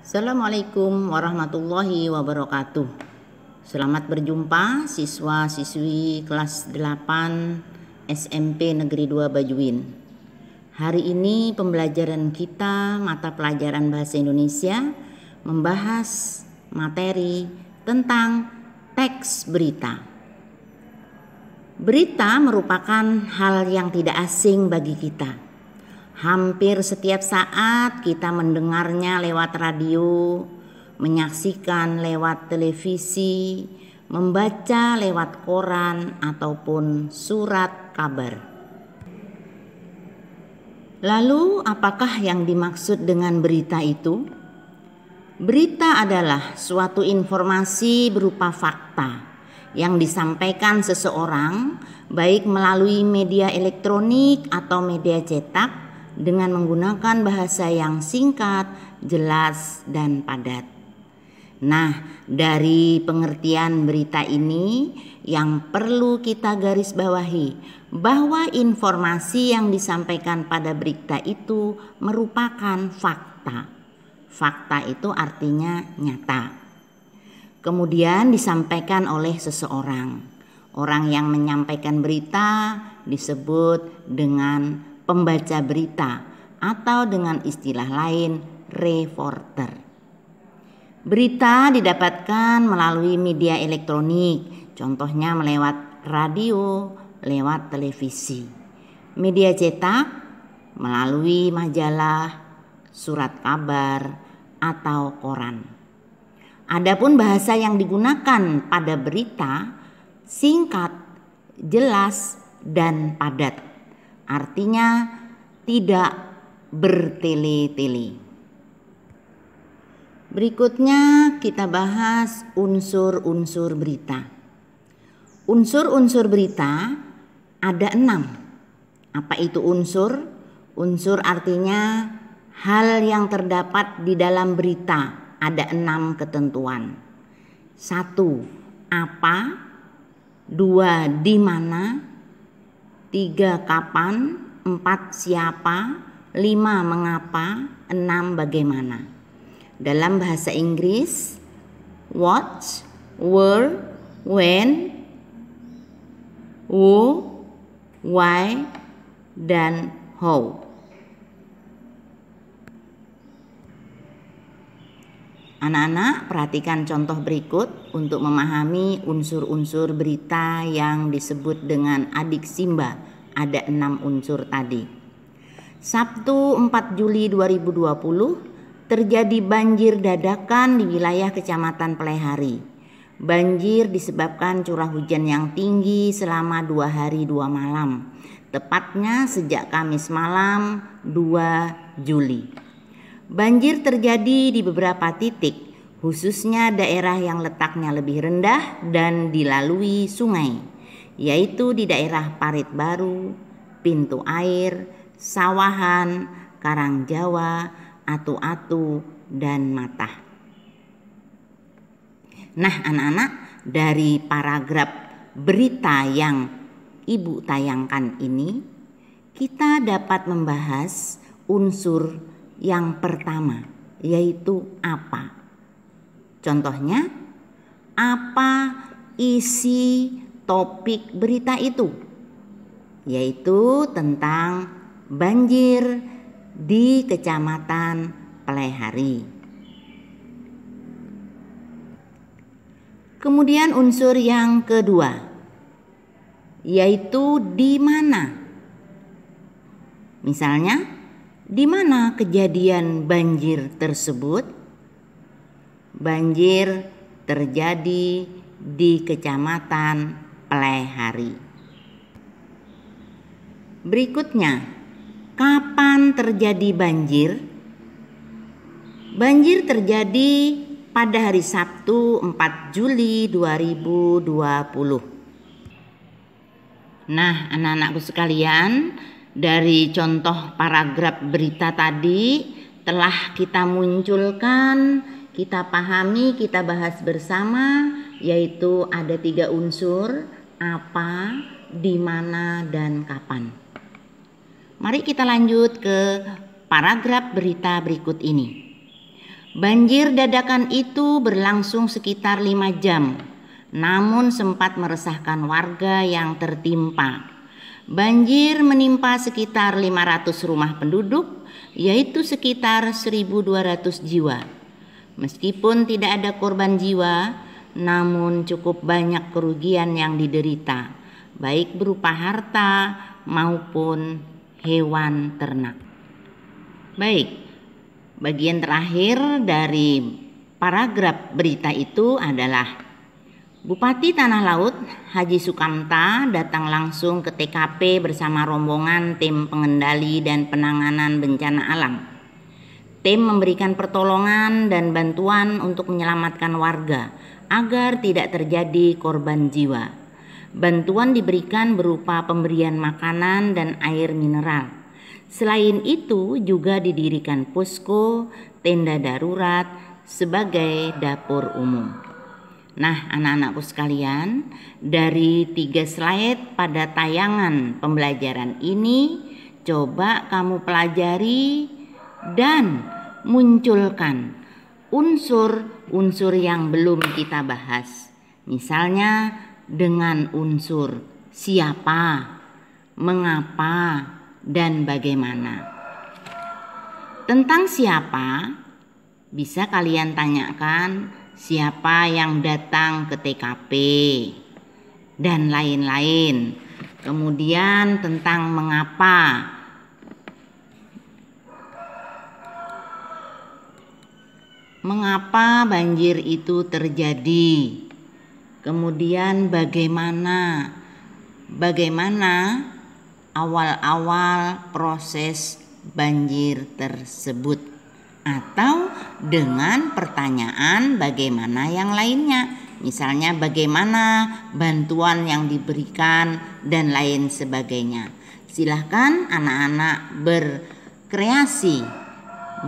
Assalamualaikum warahmatullahi wabarakatuh. Selamat berjumpa siswa-siswi kelas 8 SMP Negeri 2 Bajuin. Hari ini pembelajaran kita mata pelajaran bahasa Indonesia membahas materi tentang teks berita. Berita merupakan hal yang tidak asing bagi kita. Hampir setiap saat kita mendengarnya lewat radio, menyaksikan lewat televisi, membaca lewat koran ataupun surat kabar. Lalu apakah yang dimaksud dengan berita itu? Berita adalah suatu informasi berupa fakta yang disampaikan seseorang baik melalui media elektronik atau media cetak dengan menggunakan bahasa yang singkat, jelas, dan padat. Nah, dari pengertian berita ini yang perlu kita garis bawahi bahwa informasi yang disampaikan pada berita itu merupakan fakta. Fakta itu artinya nyata. Kemudian disampaikan oleh seseorang. Orang yang menyampaikan berita disebut dengan pembaca berita atau dengan istilah lain reporter. Berita didapatkan melalui media elektronik, contohnya lewat radio, lewat televisi. Media cetak melalui majalah, surat kabar, atau koran. Adapun bahasa yang digunakan pada berita singkat, jelas, dan padat. Artinya tidak bertele-tele. Berikutnya kita bahas unsur-unsur berita. Unsur-unsur berita ada 6. Apa itu unsur? Unsur artinya hal yang terdapat di dalam berita. Ada 6 ketentuan. 1. Apa? 2. Di mana? 3. Kapan? 4. Siapa? 5. Mengapa? 6. Bagaimana? Dalam bahasa Inggris, what, where, when, who, why, dan how. Anak-anak, perhatikan contoh berikut untuk memahami unsur-unsur berita yang disebut dengan adik Simba. Ada 6 unsur tadi. Sabtu 4 Juli 2020 terjadi banjir dadakan di wilayah Kecamatan Pelehari. Banjir disebabkan curah hujan yang tinggi selama 2 hari 2 malam. Tepatnya sejak Kamis malam 2 Juli. Banjir terjadi di beberapa titik, khususnya daerah yang letaknya lebih rendah dan dilalui sungai, yaitu di daerah Parit Baru, Pintu Air, Sawahan, Karangjawa, Atu-Atu, dan Matah. Nah, anak-anak, dari paragraf berita yang Ibu tayangkan ini, kita dapat membahas unsur yang pertama, yaitu apa. Contohnya, apa isi topik berita itu? Yaitu tentang banjir di Kecamatan Pelehari. Kemudian unsur yang kedua, yaitu di mana. Misalnya, di mana kejadian banjir tersebut? Banjir terjadi di Kecamatan Pelehari. Berikutnya, kapan terjadi banjir? Banjir terjadi pada hari Sabtu 4 Juli 2020. Nah, anak-anakku sekalian, dari contoh paragraf berita tadi telah kita munculkan, kita pahami, kita bahas bersama, yaitu ada 3 unsur, apa, di mana, dan kapan. Mari kita lanjut ke paragraf berita berikut ini. Banjir dadakan itu berlangsung sekitar 5 jam, namun sempat meresahkan warga yang tertimpa. Banjir menimpa sekitar 500 rumah penduduk, yaitu sekitar 1.200 jiwa. Meskipun tidak ada korban jiwa, namun cukup banyak kerugian yang diderita, baik berupa harta maupun hewan ternak. Baik, bagian terakhir dari paragraf berita itu adalah Bupati Tanah Laut Haji Sukamta datang langsung ke TKP bersama rombongan tim pengendali dan penanganan bencana alam. Tim memberikan pertolongan dan bantuan untuk menyelamatkan warga agar tidak terjadi korban jiwa. Bantuan diberikan berupa pemberian makanan dan air mineral. Selain itu juga didirikan posko, tenda darurat sebagai dapur umum. Nah, anak-anakku sekalian, dari 3 slide pada tayangan pembelajaran ini, coba kamu pelajari dan munculkan unsur-unsur yang belum kita bahas. Misalnya dengan unsur siapa, mengapa, dan bagaimana. Tentang siapa, bisa kalian tanyakan siapa yang datang ke TKP dan lain-lain. Kemudian tentang mengapa. Mengapa banjir itu terjadi? Kemudian bagaimana awal-awal proses banjir tersebut, atau dengan pertanyaan bagaimana yang lainnya, misalnya bagaimana bantuan yang diberikan dan lain sebagainya. Silahkan anak-anak berkreasi,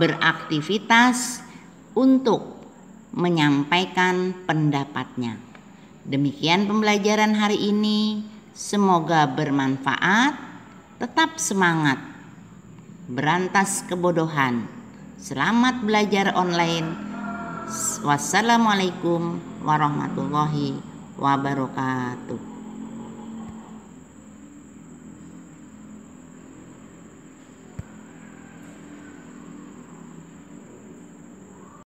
beraktivitas untuk menyampaikan pendapatnya. Demikian pembelajaran hari ini, semoga bermanfaat. Tetap semangat, berantas kebodohan. Selamat belajar online. Wassalamualaikum warahmatullahi wabarakatuh.